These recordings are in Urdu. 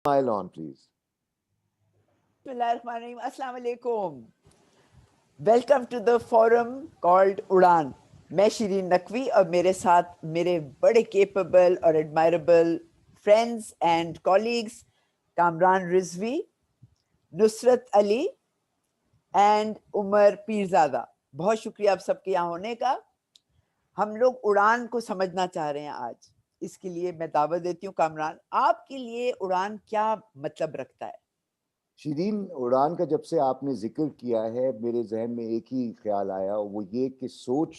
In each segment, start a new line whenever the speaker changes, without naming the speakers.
Smile on, please.
Bismillahirrahmanirrahim. Assalamu alaikum. Welcome to the forum called Udan. میں شیرین نقوی اور میرے ساتھ میرے بڑے کیپیبل اور admirable friends and colleagues Kamran Rizvi, Nusrat Ali and Umar Pirzada. بہت شکریہ آپ سب کے یہاں ہونے کا. ہم لوگ اڑان کو سمجھنا چاہ رہے ہیں آج. اس کے لیے میں دعوت دیتی ہوں کامران، آپ کے لیے اڑان کیا مطلب رکھتا ہے؟
شیرین، اڑان کا جب سے آپ نے ذکر کیا ہے میرے ذہن میں ایک ہی خیال آیا، وہ یہ کہ سوچ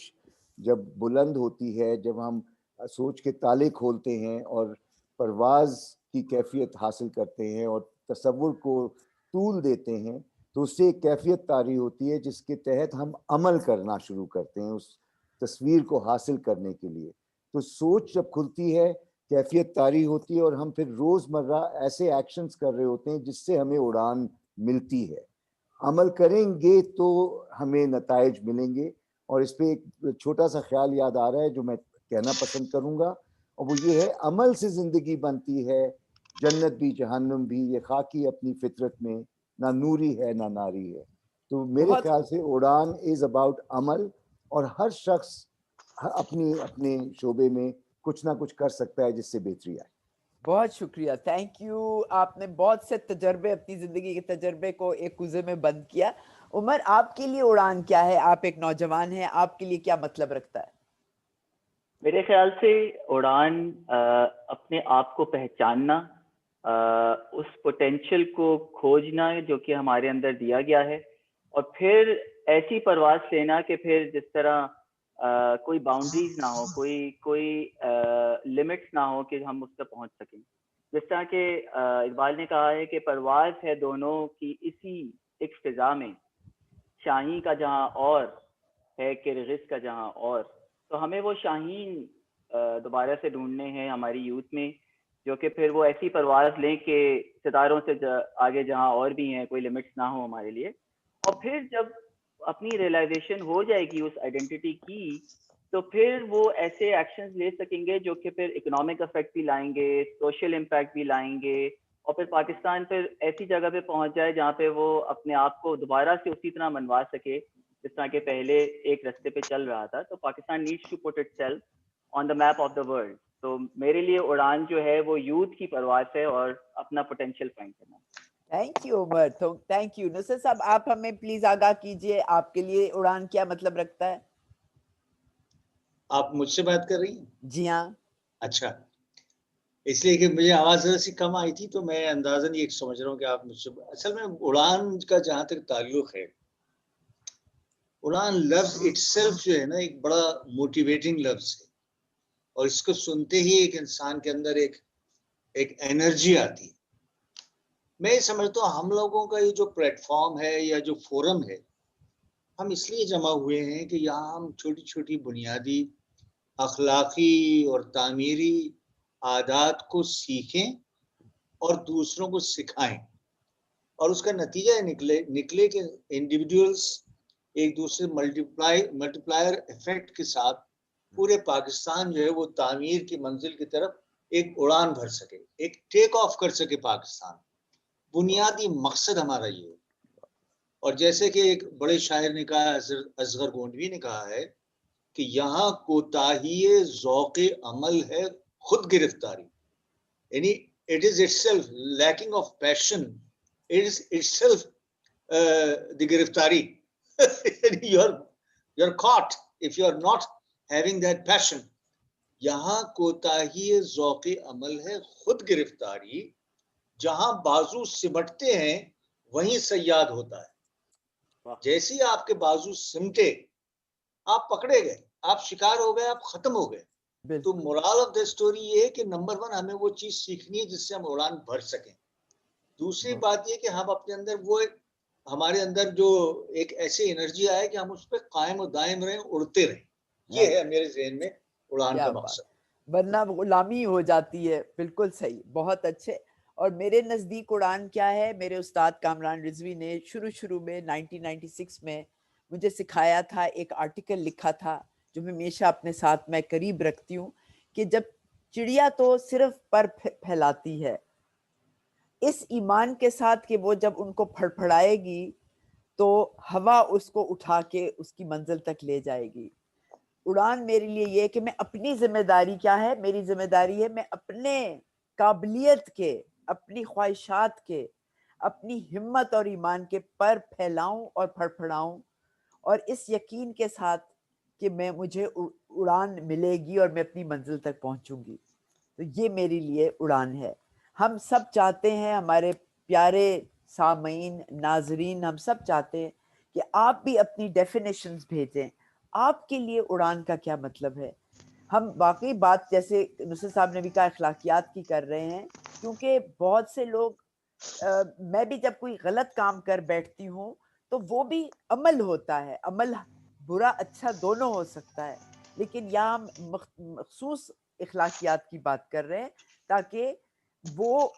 جب بلند ہوتی ہے، جب ہم سوچ کے تالے کھولتے ہیں اور پرواز کی کیفیت حاصل کرتے ہیں اور تصور کو طول دیتے ہیں، تو اس سے ایک کیفیت طاری ہوتی ہے جس کے تحت ہم عمل کرنا شروع کرتے ہیں اس تصویر کو حاصل کرنے کے لیے. تو سوچ جب کھلتی ہے، کیفیت طاری ہوتی ہے اور ہم پھر روز مرہ ایسے ایکشنز کر رہے ہوتے ہیں جس سے ہمیں اڑان ملتی ہے. عمل کریں گے تو ہمیں نتائج ملیں گے. اور اس پہ ایک چھوٹا سا خیال یاد آ رہا ہے جو میں کہنا پسند کروں گا، اور وہ یہ ہے: عمل سے زندگی بنتی ہے، جنت بھی جہنم بھی، یہ خاکی اپنی فطرت میں، نہ نوری ہے نہ ناری ہے. تو میرے
بہت
خیال سے اڑان از اباؤٹ عمل، اور ہر شخص اپنے شعبے میں کچھ نہ کچھ کر سکتا ہے جس سے بہتری آئے.
بہت شکریہ، تھینک یو. آپ نے بہت سے تجربے، اپنی زندگی کے تجربے کو ایک کوزے میں بند کیا. عمر، آپ کے لیے اڑان کیا ہے؟ آپ ایک نوجوان ہیں، آپ کے لیے کیا مطلب رکھتا ہے؟
میرے خیال سے اڑان اپنے آپ کو پہچاننا، اس پوٹینشیل کو کھوجنا جو کہ ہمارے اندر دیا گیا ہے، اور پھر ایسی پرواز لینا کہ پھر جس طرح کوئی باؤنڈریز نہ ہو، کوئی لمٹس نہ ہو کہ ہم اس تک پہنچ سکیں. جس طرح کہ اقبال نے کہا ہے کہ پرواز ہے دونوں کی اسی ایک فضا میں، شاہین کا جہاں اور ہے کہ رزق کا جہاں اور. تو ہمیں وہ شاہین دوبارہ سے ڈھونڈنے ہیں ہماری یوتھ میں، جو کہ پھر وہ ایسی پرواز لیں کہ ستاروں سے آگے جہاں اور بھی ہیں، کوئی لمٹس نہ ہو ہمارے لیے. اور پھر جب اپنی ریئلائزیشن ہو جائے گی اس آئیڈینٹی کی، تو پھر وہ ایسے ایکشنز لے سکیں گے جو کہ پھر اکنامک افیکٹ بھی لائیں گے، سوشل امپیکٹ بھی لائیں گے، اور پھر پاکستان پھر ایسی جگہ پہ پہنچ جائے جہاں پہ وہ اپنے آپ کو دوبارہ سے اسی طرح منوا سکے جس طرح کہ پہلے ایک رستے پہ چل رہا تھا. تو Pakistan needs to put itself on the map of the world. تو میرے لیے اڑان جو ہے وہ یوتھ کی پرواز ہے اور اپنا پوٹینشیل فائنڈ کرنا.
Thank you Umar, thank you. Nasr sahab, آپ ہمیں پلیز آگاہ کیجئے، آپ کے لیے اڑان کیا مطلب رکھتا ہے؟
آپ مجھ سے بات کر رہی ہیں؟
جی ہاں.
اچھا، اس لیے کہ مجھے آواز ذرا سی کم آئی تھی تو میں اندازاً یہ سمجھ رہا ہوں کہ آپ مجھ سے. اصل میں اڑان کا جہاں تک تعلق ہے، اڑان لفظ اٹ سیلف جو ہے نا ایک بڑا موٹیویٹنگ لفظ ہے، اور اس کو سنتے ہی ایک انسان کے اندر ایک انرجی آتی ہے. میں سمجھتا ہوں ہم لوگوں کا یہ جو پلیٹ فارم ہے یا جو فورم ہے، ہم اس لیے جمع ہوئے ہیں کہ یہاں ہم چھوٹی چھوٹی بنیادی اخلاقی اور تعمیری عادات کو سیکھیں اور دوسروں کو سکھائیں، اور اس کا نتیجہ نکلے کہ انڈیویڈولز ایک دوسرے ملٹی پلائر افیکٹ کے ساتھ پورے پاکستان جو ہے وہ تعمیر کی منزل کی طرف ایک اڑان بھر سکے، ایک ٹیک آف کر سکے پاکستان. بنیادی مقصد ہمارا یہ ہے. اور جیسے کہ ایک بڑے شاعر نے کہا، اصغر گونڈوی نے کہا ہے کہ یہاں کوتاہی ذوق عمل ہے خود گرفتاری. یعنی it is itself lacking of passion, it is itself the گرفتاری. you're caught if you're not having that passion. یہاں کوتاہی ذوق عمل ہے خود گرفتاری. جہاں بازو سمٹتے ہیں وہیں صیاد ہوتا ہے. جیسے آپ کے بازو سمٹے، آپ پکڑے گئے، آپ شکار ہو گئے، آپ ختم ہو گئے. تو مورال آف دا اسٹوری یہ ہے کہ نمبر 1 ہمیں وہ چیز سیکھنی ہے جس سے ہم اڑان بھر سکیں. دوسری بات یہ کہ ہم اپنے اندر ہمارے اندر جو ایک ایسی انرجی آئے کہ ہم اس پہ قائم و دائم رہیں، اڑتے رہیں. یہ ہے میرے ذہن میں اڑان کا مقصد.
ورنہ غلامی ہو جاتی ہے. بالکل صحیح، بہت اچھے. اور میرے نزدیک اڑان کیا ہے، میرے استاد کامران رضوی نے شروع میں 1996 میں مجھے سکھایا تھا. ایک آرٹیکل لکھا تھا جو میں ہمیشہ اپنے ساتھ میں قریب رکھتی ہوں، کہ جب چڑیا تو صرف پر پھیلاتی ہے، اس ایمان کے ساتھ کہ وہ جب ان کو پھڑپھڑائے گی تو ہوا اس کو اٹھا کے اس کی منزل تک لے جائے گی. اڑان میرے لیے یہ کہ میں اپنی ذمہ داری کیا ہے, میری ذمہ داری ہے میں اپنے قابلیت کے, اپنی خواہشات کے, اپنی ہمت اور ایمان کے پر پھیلاؤں اور پھڑپھڑاؤں, اور اس یقین کے ساتھ کہ مجھے اڑان ملے گی اور میں اپنی منزل تک پہنچوں گی. تو یہ میرے لیے اڑان ہے. ہم سب چاہتے ہیں, ہمارے پیارے سامعین, ناظرین, ہم سب چاہتے ہیں کہ آپ بھی اپنی ڈیفینیشنز بھیجیں. آپ کے لیے اڑان کا کیا مطلب ہے؟ ہم واقعی بات جیسے نصرت صاحب نے بھی کہا اخلاقیات کی کر رہے ہیں, کیونکہ بہت سے لوگ, میں بھی جب کوئی غلط کام کر بیٹھتی ہوں تو وہ بھی عمل ہوتا ہے, عمل برا اچھا دونوں ہو سکتا ہے, لیکن یہاں ہم مخصوص اخلاقیات کی بات کر رہے ہیں تاکہ وہ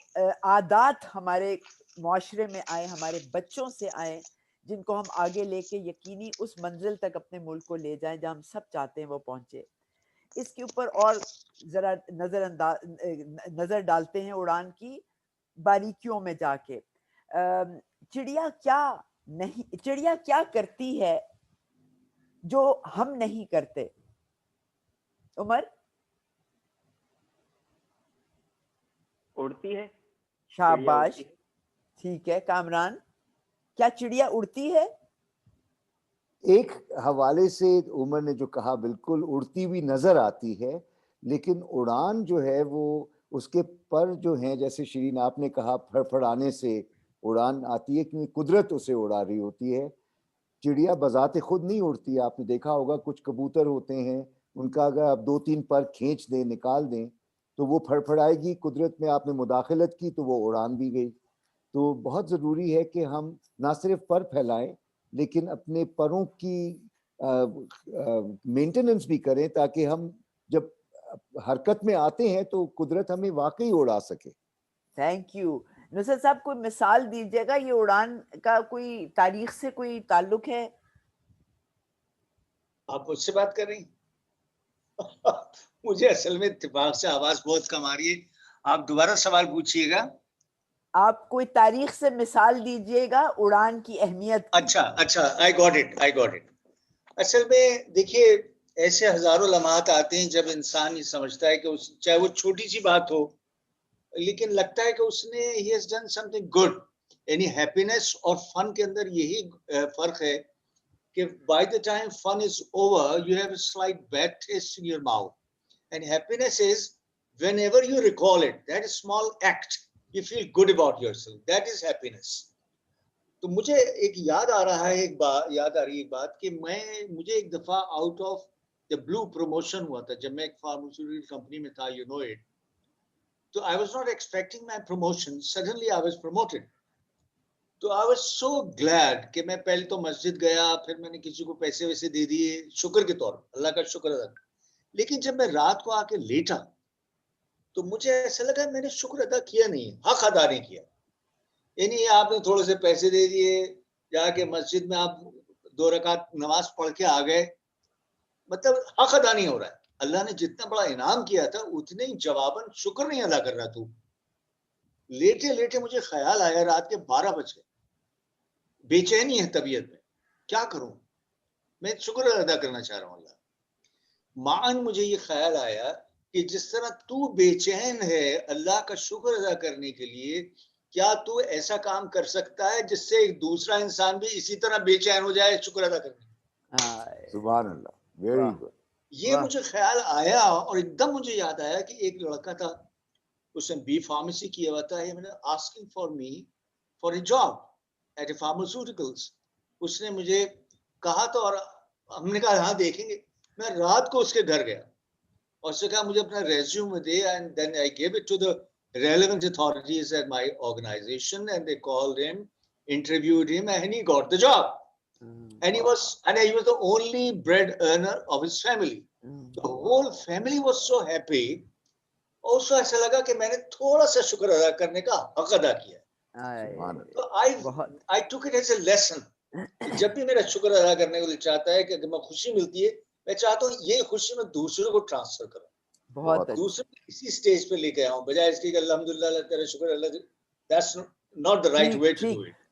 عادات ہمارے معاشرے میں آئیں, ہمارے بچوں سے آئیں, جن کو ہم آگے لے کے یقینی اس منزل تک اپنے ملک کو لے جائیں جہاں ہم سب چاہتے ہیں وہ پہنچے. اس کے اوپر اور ذرا نظر ڈالتے ہیں اڑان کی باریکیوں میں جا کے. چڑیا کیا کرتی ہے جو ہم نہیں کرتے؟ عمر.
اڑتی ہے.
شاباش, ٹھیک ہے. کامران, کیا چڑیا اڑتی ہے؟
ایک حوالے سے عمر نے جو کہا بالکل اڑتی ہوئی نظر آتی ہے, لیکن اڑان جو ہے وہ اس کے پر جو ہیں, جیسے شیرین آپ نے کہا پھڑ پھڑانے سے اڑان آتی ہے, کیونکہ قدرت اسے اڑا رہی ہوتی ہے. چڑیا بذات خود نہیں اڑتی. آپ نے دیکھا ہوگا کچھ کبوتر ہوتے ہیں, ان کا اگر آپ 2-3 پر کھینچ دیں, نکال دیں, تو وہ پھڑ پھڑائے گی. قدرت میں آپ نے مداخلت کی تو وہ اڑان بھی گئی. تو بہت ضروری ہے کہ ہم نہ صرف پر پھیلائیں لیکن اپنے پروں کی مینٹیننس بھی کریں, تاکہ ہم جب حرکت میں آتے ہیں تو قدرت ہمیں واقعی اڑا سکے.
Thank you. نصرت صاحب کوئی مثال دیجیے گا, یہ اڑان کا کوئی تاریخ سے کوئی تعلق ہے؟
آپ مجھ سے بات کر رہی ہیں؟ مجھے اصل میں اتفاق سے آواز بہت کم آ رہی ہے, آپ دوبارہ سوال پوچھئے گا.
آپ کوئی تاریخ سے مثال دیجیے گا اڑان کی اہمیت کی.
اچھا I got it. اصل میں دیکھیے, ایسے ہزاروں لمحات آتے ہیں جب انسان یہ سمجھتا ہے کہ چاہے وہ چھوٹی سی بات ہو, لیکن لگتا ہے کہ اس نے he has done something good. یعنی ہیپینس اور فن کے اندر یہی فرق ہے کہ by the time fun is over you have a slight bad taste in your mouth, and happiness is whenever you recall it, that is small act, you feel good about yourself, that is happiness. تو مجھے ایک یاد آ رہی ہے ایک بات کہ مجھے ایک دفعہ out of the blue promotion ہوا تھا جب میں ایک فارماسیوٹیکل کمپنی میں تھا, یو نو اٹ. تو I was not expecting my promotion, suddenly I was promoted. تو I was so glad کہ میں پہلے تو مسجد گیا, پھر میں نے کسی کو پیسے ویسے دے دیے شکر کے طور پر, اللہ کا شکر ادا. لیکن جب میں رات کو آ کے لیٹا تو مجھے ایسا لگا میں نے شکر ادا کیا نہیں, حق ادا نہیں کیا. یعنی آپ نے تھوڑے سے پیسے دے دیے, جا کے مسجد میں آپ 2 رکعت نماز پڑھ کے آ گئے, مطلب حق ادا نہیں ہو رہا ہے. اللہ نے جتنا بڑا انعام کیا تھا اتنے ہی جواباً شکر نہیں ادا کر رہا. تو لیٹے لیٹے مجھے خیال آیا, رات کے 12 بج گئے, بے چینی ہے طبیعت میں, کیا کروں, میں شکر ادا کرنا چاہ رہا ہوں اللہ. معاً مجھے یہ خیال آیا کہ جس طرح تو بے چین ہے اللہ کا شکر ادا کرنے کے لیے, کیا تو ایسا کام کر سکتا ہے جس سے ایک دوسرا انسان بھی اسی طرح بے چین ہو جائے شکر ادا کرنے.
سبحان اللہ, ویری گڈ.
یہ مجھے خیال آیا اور ایک دم مجھے یاد آیا کہ ایک لڑکا تھا, اس نے بی فارمیسی کیا ہوا تھا, asking for me for a job at a pharmaceuticals. اس نے مجھے کہا تو, اور ہم نے کہا ہاں دیکھیں گے. میں رات کو اس کے گھر گیا اور اس سے کہا مجھے اپنا resume they, and then I gave it to the relevant authorities at my organization, and they called him, interviewed him, and he got the job. And he was the only bread earner of his family. The whole family was so happy. Also ایسا لگا کہ میں نے تھوڑا سا شکر ادا کرنے کا حق ادا کیا. تو I took it as a lesson. جب بھی میرا شکر ادا کرنے کو دل چاہتا ہے کہ اگر میں خوشی ملتی ہے, میں چاہتا ہوں یہ خوشی میں دوسروں کو ٹرانسفر کروں, دوسرے کو اسی سٹیج پہ لے کے آؤں, بجائے اس کے کہ الحمدللہ تیرا شکر اللہ. That's not the right way to do it.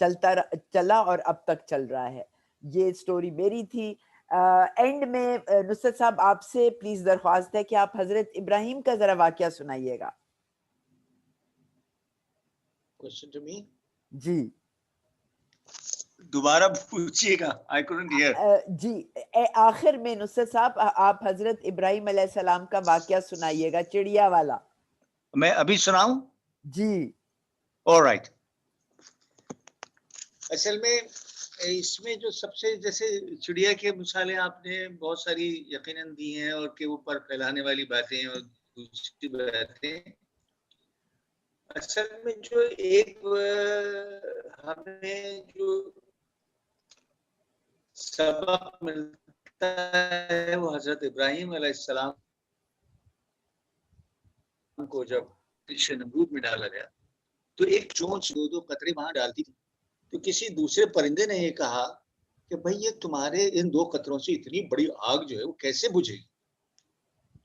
چلا اور اب تک چل رہا ہے. یہ سٹوری میری تھی. اینڈ میں نصرت صاحب آپ سے پلیز درخواست ہے کہ آپ حضرت ابراہیم کا ذرا واقعہ سنائیے گا.
Question to me?
جی
دوبارہ پوچھیے گا. I couldn't hear.
جی آخر میں نصرت صاحب آپ حضرت ابراہیم علیہ السلام کا واقعہ سنائیے گا, چڑیا والا.
میں ابھی سناؤں؟
جی
All right. اصل میں اس میں جو سب سے جیسے چڑیا کے مثالیں آپ نے بہت ساری یقیناً دی ہیں اور کہ اوپر پھیلانے والی باتیں اور دوسری باتیں. اصل میں جو ایک ہمیں جو سبق ملتا ہے وہ حضرت ابراہیم علیہ السلام کو جب نمرود میں ڈالا گیا تو ایک چونچ دو قطرے وہاں ڈالتی تھی, تو کسی دوسرے پرندے نے یہ کہا کہ بھئی یہ تمہارے ان 2 قطروں سے اتنی بڑی آگ جو ہے وہ کیسے بجھے گی؟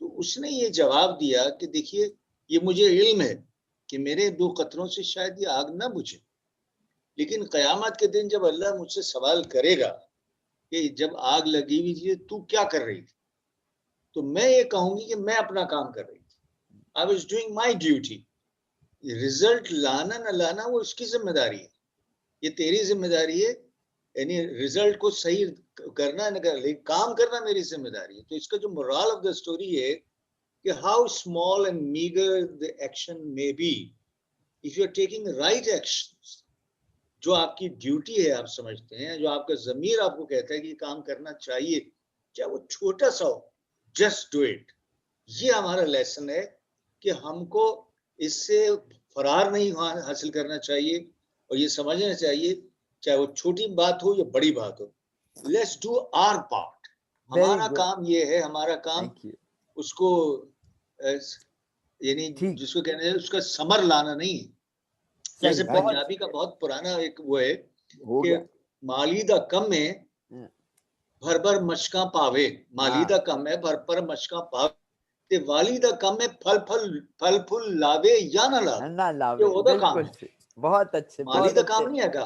تو اس نے یہ جواب دیا کہ دیکھیے یہ مجھے علم ہے کہ میرے 2 قطروں سے شاید یہ آگ نہ بجھے, لیکن قیامت کے دن جب اللہ مجھ سے سوال کرے گا کہ جب آگ لگی ہوئی تھی تو کیا کر رہی تھی, تو میں یہ کہوں گی کہ میں اپنا کام کر رہی تھی. I was doing my duty. Result لانا نہ لانا وہ اس کی ذمہ داری ہے, یہ تیری ذمہ داری ہے, یعنی رزلٹ کو صحیح کرنا نہ کرنا, لیکن کام کرنا میری ذمہ داری ہے. تو اس کا جو morale of the story ہے کہ how small and meager the action may be, if you are taking right actions, جو آپ کی ڈیوٹی ہے آپ سمجھتے ہیں, جو آپ کا ضمیر آپ کو کہتا ہے کہ یہ کام کرنا چاہیے, چاہے وہ چھوٹا سا ہو, just do it. یہ ہمارا لیسن ہے کہ ہم کو اس سے فرار نہیں حاصل کرنا چاہیے اور یہ سمجھنا چاہیے چاہے وہ چھوٹی بات ہو یا بڑی بات ہو, لیٹس ڈو آر پارٹ. ہمارا کام یہ ہے, ہمارا کام اس کو یعنی جس کو کہنا ہے اس کا ثمر لانا نہیں ہے. جیسے پنجابی کا بہت پرانا ایک وہ ہے کہ مالیدہ کم ہے بھر بھر مشکاں پاوے, مالیدہ کم ہے بھر بھر مشکاں پاوے, تے والدہ کم ہے پھل پھل لاوے یا نہ لاوے. یہ وہ کام ہے,
بہت اچھے.
مالیدہ کام نہیں ہے کا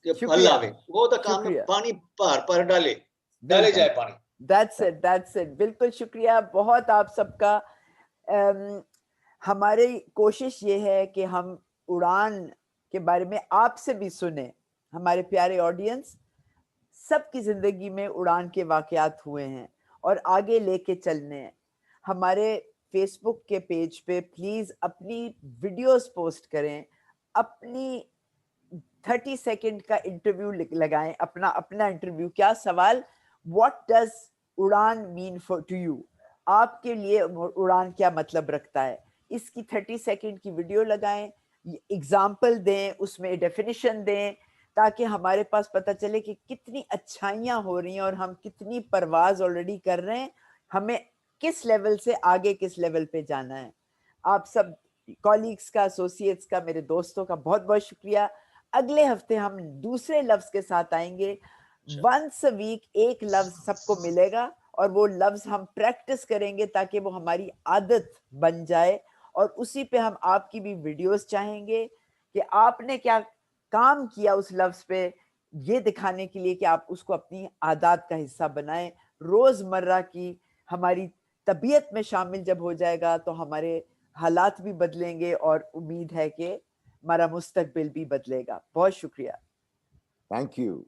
کہ پھل لاوے, وہ تو کام ہے پانی پر ڈالے جائے پانی.
That's it. بالکل شکریہ بہت آپ سب کا. ہماری کوشش یہ ہے کہ ہم اڑان کے بارے میں آپ سے بھی سنیں. ہمارے پیارے آڈینس, سب کی زندگی میں اڑان کے واقعات ہوئے ہیں اور آگے لے کے چلنے ہیں. ہمارے فیس بک کے پیج پہ پلیز اپنی ویڈیوز پوسٹ کریں, اپنی 30 سیکنڈ کا انٹرویو لگائیں, اپنا انٹرویو. کیا سوال, what does Udaan mean to you, آپ کے لیے اڑان کیا مطلب رکھتا ہے, اس کی 30 سیکنڈ کی ویڈیو لگائیں, اگزامپل دیں, اس میں ڈیفینیشن دیں, تاکہ ہمارے پاس پتہ چلے کہ کتنی اچھائیاں ہو رہی ہیں اور ہم کتنی پرواز آلریڈی کر رہے ہیں, ہمیں کس لیول سے آگے کس لیول پہ جانا ہے. آپ سب کولیگز کا, ایسوسیٹس کا, میرے دوستوں کا بہت بہت شکریہ. اگلے ہفتے ہم دوسرے لفظ کے ساتھ آئیں گے. ونس اے ویک ایک لفظ سب کو ملے گا اور وہ لفظ ہم پریکٹس کریں گے تاکہ وہ ہماری عادت بن جائے, اور اسی پہ ہم آپ کی بھی ویڈیوز چاہیں گے کہ آپ نے کیا کام کیا اس لفظ پہ, یہ دکھانے کے لیے کہ آپ اس کو اپنی عادات کا حصہ بنائیں. روز مرہ کی ہماری طبیعت میں شامل جب ہو جائے گا تو ہمارے حالات بھی بدلیں گے اور امید ہے کہ ہمارا مستقبل بھی بدلے گا. بہت شکریہ.
Thank you.